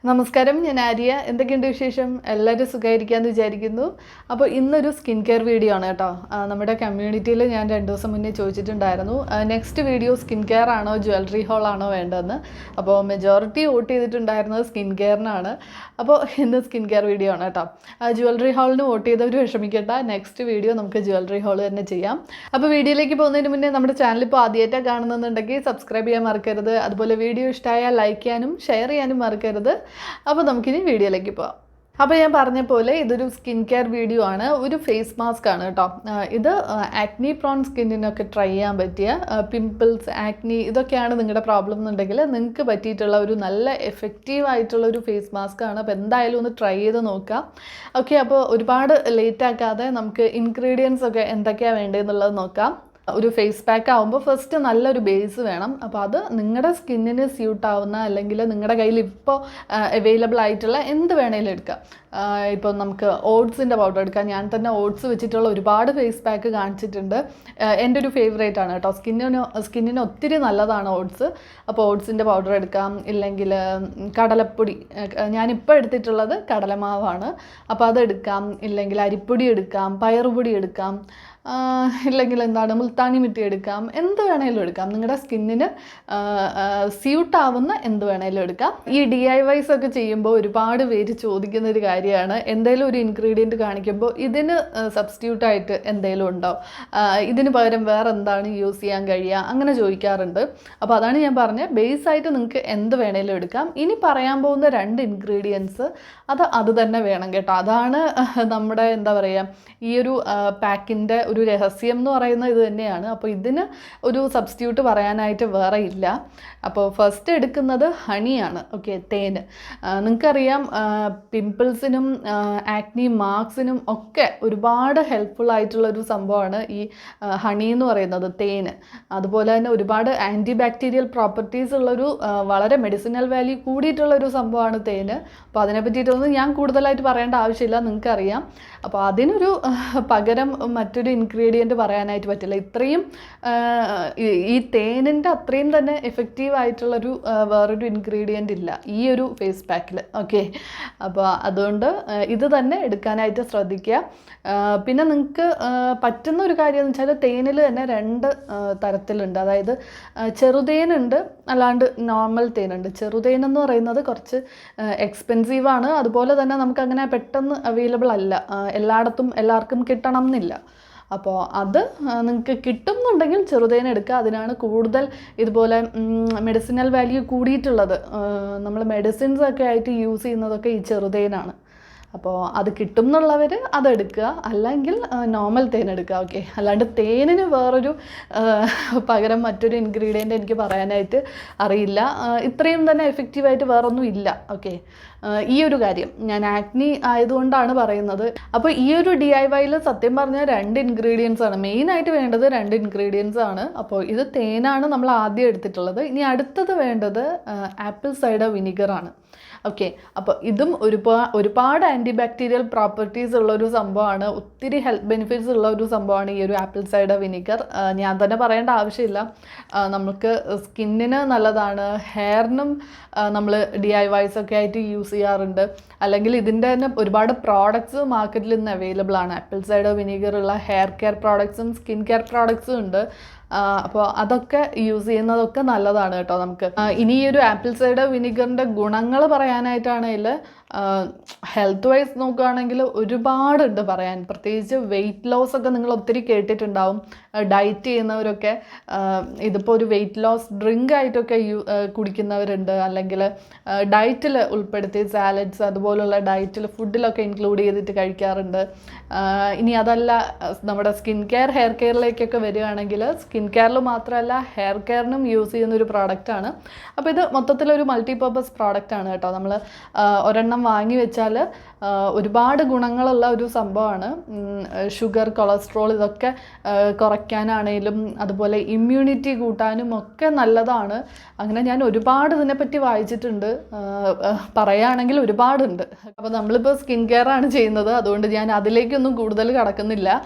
നമസ്കാരം, ഞാൻ ആര്യ. എന്തൊക്കെയുണ്ട് വിശേഷം? എല്ലാവരും സുഖമായിരിക്കാമെന്ന് വിചാരിക്കുന്നു. അപ്പോൾ ഇന്നൊരു സ്കിൻ കെയർ വീഡിയോ ആണ് കേട്ടോ. നമ്മുടെ കമ്മ്യൂണിറ്റിയിൽ ഞാൻ 2 ദിവസം മുന്നേ ചോദിച്ചിട്ടുണ്ടായിരുന്നു, നെക്സ്റ്റ് വീഡിയോ സ്കിൻ കെയർ ആണോ ജ്വല്ലറി ഹോൾ ആണോ വേണ്ടതെന്ന്. അപ്പോൾ മെജോറിറ്റി വോട്ട് ചെയ്തിട്ടുണ്ടായിരുന്നത് സ്കിൻ കെയറിനാണ്. അപ്പോൾ ഇന്ന് സ്കിൻ കെയർ വീഡിയോ ആണ് കേട്ടോ. ജ്വല്ലറി ഹാളിന് വോട്ട് ചെയ്തവർ വിഷമിക്കേണ്ട, നെക്സ്റ്റ് വീഡിയോ നമുക്ക് ജ്വല്ലറി ഹോൾ തന്നെ ചെയ്യാം. അപ്പോൾ വീഡിയോയിലേക്ക് പോകുന്നതിന് മുന്നേ നമ്മുടെ ചാനൽ ഇപ്പോൾ ആദ്യമായിട്ടാണ് കാണുന്നുണ്ടെങ്കിൽ സബ്സ്ക്രൈബ് ചെയ്യാൻ മറക്കരുത്. അതുപോലെ വീഡിയോ ഇഷ്ടമായാൽ ലൈക്ക് ചെയ്യാനും ഷെയർ ചെയ്യാനും മറക്കരുത്. അപ്പോൾ നമുക്കിനി വീഡിയോയിലേക്ക് പോകാം. അപ്പോൾ ഞാൻ പറഞ്ഞ പോലെ ഇതൊരു സ്കിൻ കെയർ വീഡിയോ ആണ്, ഒരു ഫേസ് മാസ്ക് ആണ് കേട്ടോ. ഇത് ആക്നി പ്രോൺ സ്കിന്നിനൊക്കെ ട്രൈ ചെയ്യാൻ പറ്റിയ, പിമ്പിൾസ്, ആക്നി ഇതൊക്കെയാണ് നിങ്ങളുടെ പ്രോബ്ലം എന്നുണ്ടെങ്കിൽ നിങ്ങൾക്ക് പറ്റിയിട്ടുള്ള ഒരു നല്ല എഫക്റ്റീവ് ആയിട്ടുള്ള ഒരു ഫേസ് മാസ്ക് ആണ്. അപ്പോൾ എന്തായാലും ഒന്ന് ട്രൈ ചെയ്ത് നോക്കാം. ഓക്കെ, അപ്പോൾ ഒരുപാട് ലേറ്റ് ആക്കാതെ നമുക്ക് ഇൻഗ്രീഡിയൻസ് ഒക്കെ എന്തൊക്കെയാണ് വേണ്ടതെന്നുള്ളത് നോക്കാം. ഒരു ഫേസ് പാക്ക് ആകുമ്പോൾ ഫസ്റ്റ് നല്ലൊരു ബേസ് വേണം. അപ്പോൾ അത് നിങ്ങളുടെ സ്കിന്നിന് സ്യൂട്ടാവുന്ന, അല്ലെങ്കിൽ നിങ്ങളുടെ കയ്യിൽ ഇപ്പോൾ അവൈലബിൾ ആയിട്ടുള്ള എന്ത് വേണേലും എടുക്കാം. ഇപ്പോൾ നമുക്ക് ഓട്സിൻ്റെ പൗഡർ എടുക്കാം. ഞാൻ തന്നെ ഓട്സ് വെച്ചിട്ടുള്ള ഒരുപാട് ഫേസ് പാക്ക് കാണിച്ചിട്ടുണ്ട്. എൻ്റെ ഒരു ഫേവറേറ്റ് ആണ് കേട്ടോ. സ്കിന്നിന് ഒത്തിരി നല്ലതാണ് ഓട്സ്. അപ്പോൾ ഓട്സിൻ്റെ പൗഡർ എടുക്കാം, ഇല്ലെങ്കിൽ കടലപ്പൊടി. ഞാനിപ്പോൾ എടുത്തിട്ടുള്ളത് കടലമാവാണ്. അപ്പോൾ അതെടുക്കാം, ഇല്ലെങ്കിൽ അരിപ്പൊടി എടുക്കാം, പയറുപൊടി എടുക്കാം, ഇല്ലെങ്കിൽ എന്താണ് മുൾത്താനി മിട്ടി എടുക്കാം. എന്ത് വേണേലും എടുക്കാം, നിങ്ങളുടെ സ്കിന്നിന് സ്യൂട്ടാവുന്ന എന്ത് വേണേലും എടുക്കാം. ഈ DIYs ഒക്കെ ചെയ്യുമ്പോൾ ഒരുപാട് പേര് ചോദിക്കുന്നൊരു കാര്യമാണ്, എന്തെങ്കിലും ഒരു ഇൻഗ്രീഡിയൻറ്റ് കാണിക്കുമ്പോൾ ഇതിന് സബ്സ്റ്റിറ്റ്യൂട്ടായിട്ട് എന്തെങ്കിലും ഉണ്ടോ, ഇതിന് പകരം വേറെ എന്താണ് യൂസ് ചെയ്യാൻ കഴിയുക, അങ്ങനെ ചോദിക്കാറുണ്ട്. അപ്പോൾ അതാണ് ഞാൻ പറഞ്ഞത്, ബേസായിട്ട് നിങ്ങൾക്ക് എന്ത് വേണേലും എടുക്കാം. ഇനി പറയാൻ പോകുന്ന 2 ഇൻഗ്രീഡിയൻസ് അത് തന്നെ വേണം കേട്ടോ. അതാണ് നമ്മുടെ എന്താ പറയുക, ഈ ഒരു പാക്കിൻ്റെ ഒരു രഹസ്യം എന്ന് പറയുന്നത് ഇത് തന്നെയാണ്. അപ്പോൾ ഇതിന് ഒരു സബ്സ്റ്റിറ്റ്യൂട്ട് പറയാനായിട്ട് വേറെ ഇല്ല. അപ്പോൾ ഫസ്റ്റ് എടുക്കുന്നത് ഹണിയാണ്. ഓക്കെ, തേന്. നിങ്ങൾക്കറിയാം, പിമ്പിൾസിനും ആക്നി മാർക്സിനും ഒക്കെ ഒരുപാട് ഹെൽപ്ഫുൾ ആയിട്ടുള്ളൊരു സംഭവമാണ് ഈ ഹണി എന്ന് പറയുന്നത്, തേന്. അതുപോലെ തന്നെ ഒരുപാട് ആൻറ്റി ബാക്ടീരിയൽ പ്രോപ്പർട്ടീസ് ഉള്ളൊരു വളരെ മെഡിസിനൽ വാല്യൂ കൂടിയിട്ടുള്ളൊരു സംഭവമാണ് തേന്. അപ്പോൾ അതിനെ പറ്റിയിട്ടൊന്നും ഞാൻ കൂടുതലായിട്ട് പറയേണ്ട ആവശ്യമില്ല, നിങ്ങൾക്കറിയാം. അപ്പോൾ അതിനൊരു പകരം മറ്റൊരു ഇൻഗ്രീഡിയൻറ്റ് പറയാനായിട്ട് പറ്റില്ല. ഇത്രയും ഈ തേനിൻ്റെ അത്രയും തന്നെ എഫക്റ്റീവ് ആയിട്ടുള്ളൊരു വേറൊരു ഇൻഗ്രീഡിയൻ്റ് ഇല്ല ഈ ഒരു ഫേസ് പാക്കിൽ. ഓക്കെ, അപ്പോൾ അതുകൊണ്ട് ഇത് തന്നെ എടുക്കാനായിട്ട് ശ്രദ്ധിക്കുക. പിന്നെ നിങ്ങൾക്ക് പറ്റുന്ന ഒരു കാര്യം എന്ന് വെച്ചാൽ, തേനിൽ തന്നെ 2 തരത്തിലുണ്ട്. അതായത് ചെറുതേനുണ്ട്, അല്ലാണ്ട് നോർമൽ തേനുണ്ട്. ചെറുതേൻ എന്ന് പറയുന്നത് കുറച്ച് എക്സ്പെൻസീവാണ്. അതുപോലെ തന്നെ നമുക്കങ്ങനെ പെട്ടെന്ന് അവൈലബിൾ അല്ല, എല്ലായിടത്തും എല്ലാവർക്കും കിട്ടണം എന്നില്ല. അപ്പോൾ അത് നിങ്ങൾക്ക് കിട്ടുന്നുണ്ടെങ്കിൽ ചെറുതേൻ എടുക്കുക. അതിനാണ് കൂടുതൽ ഇതുപോലെ മെഡിസിനൽ വാല്യൂ കൂടിയിട്ടുള്ളത്. നമ്മൾ മെഡിസിൻസ് ഒക്കെ ആയിട്ട് യൂസ് ചെയ്യുന്നതൊക്കെ ഈ ചെറുതേനാണ്. അപ്പോൾ അത് കിട്ടും എന്നുള്ളവർ അതെടുക്കുക, അല്ലെങ്കിൽ നോർമൽ തേൻ എടുക്കുക. ഓക്കെ, അല്ലാണ്ട് തേനിന് വേറൊരു പകരം മറ്റൊരു ഇൻഗ്രീഡിയൻ്റ് എനിക്ക് പറയാനായിട്ട് അറിയില്ല. ഇത്രയും തന്നെ എഫക്റ്റീവായിട്ട് വേറൊന്നും ഇല്ല. ഓക്കെ, ഈ ഒരു കാര്യം ഞാൻ ആക്നി ആയതുകൊണ്ടാണ് പറയുന്നത്. അപ്പോൾ ഈ ഒരു DIYയിൽ സത്യം പറഞ്ഞാൽ 2 ഇൻഗ്രീഡിയൻസ് ആണ് മെയിനായിട്ട് വേണ്ടത്. 2 ഇൻഗ്രീഡിയൻസ് ആണ്. അപ്പോൾ ഇത് തേനാണ് നമ്മൾ ആദ്യം എടുത്തിട്ടുള്ളത്. ഇനി അടുത്തത് വേണ്ടത് ആപ്പിൾ സൈഡർ വിനിഗറാണ്. ഓക്കെ, അപ്പോൾ ഇതും ഒരുപാട് ആൻറ്റി ബാക്ടീരിയൽ പ്രോപ്പർട്ടീസ് ഉള്ളൊരു സംഭവമാണ്. ഒത്തിരി ഹെൽത്ത് ബെനിഫിറ്റ്സ് ഉള്ള ഒരു സംഭവമാണ് ഈ ഒരു ആപ്പിൾ സൈഡർ വിനിഗർ. ഞാൻ തന്നെ പറയേണ്ട ആവശ്യമില്ല, നമുക്ക് സ്കിന്നിന് നല്ലതാണ്. ഹെയറിനും നമ്മൾ DIYs ഒക്കെ ആയിട്ട് യൂസ് ചെയ്യാറുണ്ട്. അല്ലെങ്കിൽ ഇതിൻ്റെ തന്നെ ഒരുപാട് പ്രോഡക്ട്സ് മാർക്കറ്റിൽ ഇന്ന് അവൈലബിൾ ആണ്. ആപ്പിൾ സൈഡർ വിനിഗർ ഉള്ള ഹെയർ കെയർ പ്രോഡക്ട്സും സ്കിൻ കെയർ പ്രോഡക്ട്സും ഉണ്ട്. അപ്പോൾ അതൊക്കെ യൂസ് ചെയ്യുന്നതൊക്കെ നല്ലതാണ് കേട്ടോ നമുക്ക്. ഇനി ഈ ഒരു ആപ്പിൾ സൈഡർ വിനിഗറിൻ്റെ ഗുണങ്ങൾ പറയാനായിട്ടാണെങ്കിൽ, ഹെൽത്ത് വൈസ് നോക്കുകയാണെങ്കിൽ ഒരുപാടുണ്ട് പറയാൻ. പ്രത്യേകിച്ച് വെയിറ്റ് ലോസ് ഒക്കെ നിങ്ങൾ ഒത്തിരി കേട്ടിട്ടുണ്ടാവും. ഡയറ്റ് ചെയ്യുന്നവരൊക്കെ ഇതിപ്പോൾ ഒരു വെയിറ്റ് ലോസ് ഡ്രിങ്ക് ആയിട്ടൊക്കെ കുടിക്കുന്നവരുണ്ട്. അല്ലെങ്കിൽ ഡയറ്റിൽ ഉൾപ്പെടുത്തി സാലഡ്സ് അതുപോലുള്ള ഡയറ്റിൽ ഫുഡിലൊക്കെ ഇൻക്ലൂഡ് ചെയ്തിട്ട് കഴിക്കാറുണ്ട്. ഇനി അതല്ല, നമ്മുടെ സ്കിൻ കെയർ ഹെയർ കെയറിലേക്കൊക്കെ വരികയാണെങ്കിൽ, സ്കിൻ കെയറിൽ മാത്രമല്ല ഹെയർ കെയറിനും യൂസ് ചെയ്യുന്നൊരു പ്രോഡക്റ്റാണ്. അപ്പോൾ ഇത് മൊത്തത്തിലൊരു മൾട്ടിപർപ്പസ് പ്രോഡക്റ്റാണ് കേട്ടോ. നമ്മൾ ഒരെണ്ണം വാങ്ങി വെച്ചാൽ ഒരുപാട് ഗുണങ്ങളുള്ള ഒരു സംഭവമാണ്. ഷുഗർ, കൊളസ്ട്രോൾ ഇതൊക്കെ കുറയ്ക്കാനാണേലും അതുപോലെ ഇമ്മ്യൂണിറ്റി കൂട്ടാനും ഒക്കെ നല്ലതാണ്. അങ്ങനെ ഞാൻ ഒരുപാട് ഇതിനെപ്പറ്റി വായിച്ചിട്ടുണ്ട്, പറയുകയാണെങ്കിൽ ഒരുപാടുണ്ട്. അപ്പോൾ നമ്മളിപ്പോൾ സ്കിൻ കെയർ ആണ് ചെയ്യുന്നത്, അതുകൊണ്ട് ഞാൻ അതിലേക്കൊന്നും കൂടുതൽ കടക്കുന്നില്ല.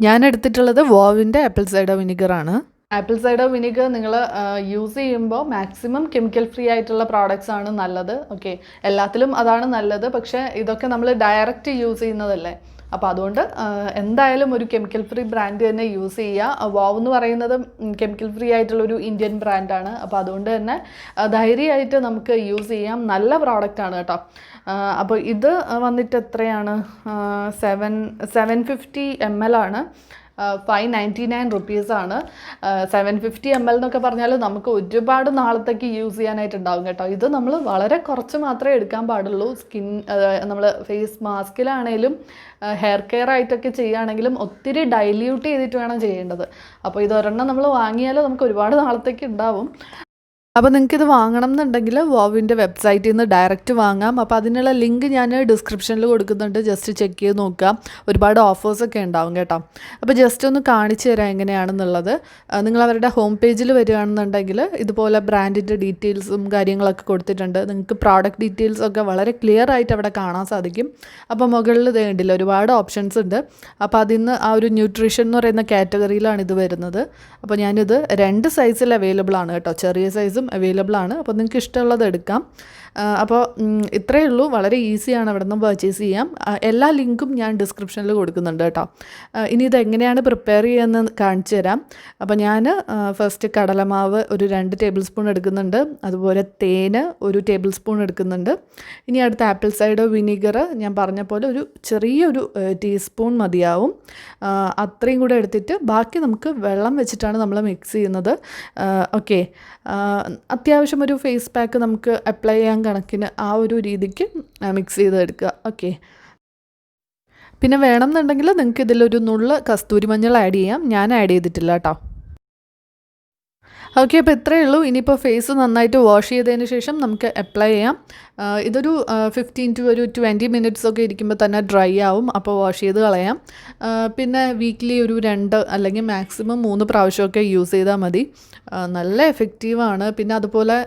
ഞാൻ എടുത്തിട്ടുള്ളത് വോവിൻ്റെ ആപ്പിൾ സൈഡർ വിനിഗറാണ്. ആപ്പിൾ സൈഡർ വിനിഗർ നിങ്ങൾ യൂസ് ചെയ്യുമ്പോൾ മാക്സിമം കെമിക്കൽ ഫ്രീ ആയിട്ടുള്ള പ്രോഡക്റ്റ്സ് ആണ് നല്ലത്. ഓക്കെ, എല്ലാത്തിലും അതാണ് നല്ലത്. പക്ഷേ ഇതൊക്കെ നമ്മൾ ഡയറക്റ്റ് യൂസ് ചെയ്യുന്നതല്ലേ, അപ്പോൾ അതുകൊണ്ട് എന്തായാലും ഒരു കെമിക്കൽ ഫ്രീ ബ്രാൻഡ് തന്നെ യൂസ് ചെയ്യുക. വാവ് എന്ന് പറയുന്നത് കെമിക്കൽ ഫ്രീ ആയിട്ടുള്ളൊരു ഇന്ത്യൻ ബ്രാൻഡാണ്. അപ്പോൾ അതുകൊണ്ട് തന്നെ ധൈര്യമായിട്ട് നമുക്ക് യൂസ് ചെയ്യാം. നല്ല പ്രോഡക്റ്റാണ് കേട്ടോ. അപ്പോൾ ഇത് വന്നിട്ട് എത്രയാണ്, 750 ml ആണ്. 599 റുപ്പീസാണ്. 750 ml എന്നൊക്കെ പറഞ്ഞാൽ നമുക്ക് ഒരുപാട് നാളത്തേക്ക് യൂസ് ചെയ്യാനായിട്ടുണ്ടാവും കേട്ടോ. ഇത് നമ്മൾ വളരെ കുറച്ച് മാത്രമേ എടുക്കാൻ പാടുള്ളൂ. നമ്മൾ ഫേസ് മാസ്കിലാണേലും ഹെയർ കെയർ ആയിട്ടൊക്കെ ചെയ്യുകയാണെങ്കിലും ഒത്തിരി ഡൈല്യൂട്ട് ചെയ്തിട്ട് വേണം ചെയ്യേണ്ടത്. അപ്പോൾ ഇതൊരെണ്ണം നമ്മൾ വാങ്ങിയാൽ നമുക്ക് ഒരുപാട് നാളത്തേക്ക് ഉണ്ടാവും. അപ്പോൾ നിങ്ങൾക്കിത് വാങ്ങണം എന്നുണ്ടെങ്കിൽ വോവിൻ്റെ വെബ്സൈറ്റിൽ നിന്ന് ഡയറക്റ്റ് വാങ്ങാം. അപ്പോൾ അതിനുള്ള ലിങ്ക് ഞാൻ ഡിസ്ക്രിപ്ഷനിൽ കൊടുക്കുന്നുണ്ട്, ജസ്റ്റ് ചെക്ക് ചെയ്ത് നോക്കുക. ഒരുപാട് ഓഫേഴ്സൊക്കെ ഉണ്ടാവും കേട്ടോ. അപ്പോൾ ജസ്റ്റ് ഒന്ന് കാണിച്ചു തരാം എങ്ങനെയാണെന്നുള്ളത്. നിങ്ങൾ അവരുടെ ഹോം പേജിൽ വരികയാണെന്നുണ്ടെങ്കിൽ ഇതുപോലെ ബ്രാൻഡിൻ്റെ ഡീറ്റെയിൽസും കാര്യങ്ങളൊക്കെ കൊടുത്തിട്ടുണ്ട്. നിങ്ങൾക്ക് പ്രോഡക്റ്റ് ഡീറ്റെയിൽസൊക്കെ വളരെ ക്ലിയർ ആയിട്ട് അവിടെ കാണാൻ സാധിക്കും. അപ്പോൾ മുകളിൽ വേണ്ടില്ല ഒരുപാട് ഓപ്ഷൻസ് ഉണ്ട്. അപ്പോൾ അതിന്ന് ആ ഒരു ന്യൂട്രീഷൻ എന്ന് പറയുന്ന കാറ്റഗറിയിലാണ് ഇത് വരുന്നത്. അപ്പോൾ ഞാനിത് 2 സൈസിൽ അവൈലബിൾ ആണ് കേട്ടോ, ചെറിയ സൈസും അവൈലബിൾ ആണ്. അപ്പോൾ നിങ്ങൾക്ക് ഇഷ്ടമുള്ളത് എടുക്കാം. അപ്പോൾ ഇത്രയേ ഉള്ളൂ, വളരെ ഈസിയാണ് അവിടെ നിന്ന് പർച്ചേസ് ചെയ്യാം. എല്ലാ ലിങ്കും ഞാൻ ഡിസ്ക്രിപ്ഷനിൽ കൊടുക്കുന്നുണ്ട് കേട്ടോ. ഇനി ഇത് എങ്ങനെയാണ് പ്രിപ്പയർ ചെയ്യുന്നതെന്ന് കാണിച്ചു തരാം. അപ്പോൾ ഞാൻ ഫസ്റ്റ് കടലമാവ് ഒരു 2 ടേബിൾ സ്പൂൺ എടുക്കുന്നുണ്ട്. അതുപോലെ തേന് 1 ടേബിൾ സ്പൂൺ എടുക്കുന്നുണ്ട്. ഇനി അടുത്ത ആപ്പിൾ സൈഡർ വിനീഗർ ഞാൻ പറഞ്ഞ പോലെ ഒരു ചെറിയൊരു ടീസ്പൂൺ മതിയാവും. അത്രയും കൂടെ എടുത്തിട്ട് ബാക്കി നമുക്ക് വെള്ളം വെച്ചിട്ടാണ് നമ്മൾ മിക്സ് ചെയ്യുന്നത്. ഓക്കെ, അത്യാവശ്യം ഒരു ഫേസ് പാക്ക് നമുക്ക് അപ്ലൈ ചെയ്യാൻ കണക്കിന് ആ ഒരു രീതിക്ക് മിക്സ് ചെയ്തെടുക്കുക. ഓക്കെ, പിന്നെ വേണമെന്നുണ്ടെങ്കിൽ നിങ്ങൾക്ക് ഇതിലൊരു നുള്ള് കസ്തൂരി മഞ്ഞൾ ആഡ് ചെയ്യാം. ഞാൻ ആഡ് ചെയ്തിട്ടില്ല കേട്ടോ. ഓക്കെ, അപ്പോൾ ഇത്രയേ ഉള്ളൂ. ഇനിയിപ്പോൾ ഫേസ് നന്നായിട്ട് വാഷ് ചെയ്തതിന് ശേഷം നമുക്ക് അപ്ലൈ ചെയ്യാം. ഇതൊരു 15 to 20 മിനിറ്റ്സ് ഒക്കെ ഇരിക്കുമ്പോൾ തന്നെ ഡ്രൈ ആവും. അപ്പോൾ വാഷ് ചെയ്ത് കളയാം. പിന്നെ വീക്ക്ലി ഒരു 2 അല്ലെങ്കിൽ മാക്സിമം 3 പ്രാവശ്യമൊക്കെ യൂസ് ചെയ്താൽ മതി. നല്ല എഫക്റ്റീവാണ്. പിന്നെ അതുപോലെ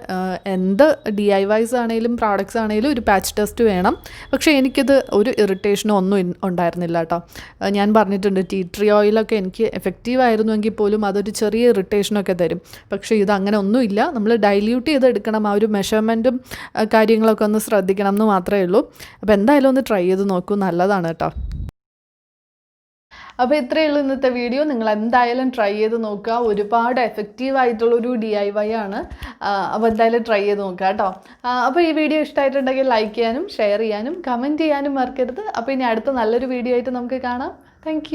എന്ത് DIYs ആണെങ്കിലും പ്രോഡക്റ്റ്സ് ആണെങ്കിലും ഒരു പാച്ച് ടെസ്റ്റ് വേണം. പക്ഷേ എനിക്കിത് ഒരു ഇറിറ്റേഷനോ ഒന്നും ഉണ്ടായിരുന്നില്ല കേട്ടോ. ഞാൻ പറഞ്ഞിട്ടുണ്ട് ടീ ട്രീ ഓയിലൊക്കെ എനിക്ക് എഫക്റ്റീവ് ആയിരുന്നുവെങ്കിൽ പോലും അതൊരു ചെറിയ ഇറിറ്റേഷനൊക്കെ തരും. പക്ഷേ ഇത് അങ്ങനെ ഒന്നുമില്ല. നമ്മൾ ഡൈല്യൂട്ട് ചെയ്തെടുക്കണം. ആ ഒരു മെഷർമെൻറ്റും കാര്യങ്ങളൊക്കെ ഒന്ന് ശ്രദ്ധിക്കണം എന്ന് മാത്രമേ ഉള്ളൂ. അപ്പോൾ എന്തായാലും ഒന്ന് ട്രൈ ചെയ്ത് നോക്കൂ, നല്ലതാണ് കേട്ടോ. അപ്പോൾ ഇത്രയേ ഉള്ളൂ ഇന്നത്തെ വീഡിയോ. നിങ്ങൾ എന്തായാലും ട്രൈ ചെയ്ത് നോക്കുക. ഒരുപാട് എഫക്റ്റീവ് ആയിട്ടുള്ളൊരു DIY ആണ്. അപ്പോൾ എന്തായാലും ട്രൈ ചെയ്ത് നോക്കുക കേട്ടോ. അപ്പോൾ ഈ വീഡിയോ ഇഷ്ടമായിട്ടുണ്ടെങ്കിൽ ലൈക്ക് ചെയ്യാനും ഷെയർ ചെയ്യാനും കമൻറ്റ് ചെയ്യാനും മറക്കരുത്. അപ്പോൾ ഇനി അടുത്ത നല്ലൊരു വീഡിയോ ആയിട്ട് നമുക്ക് കാണാം. താങ്ക്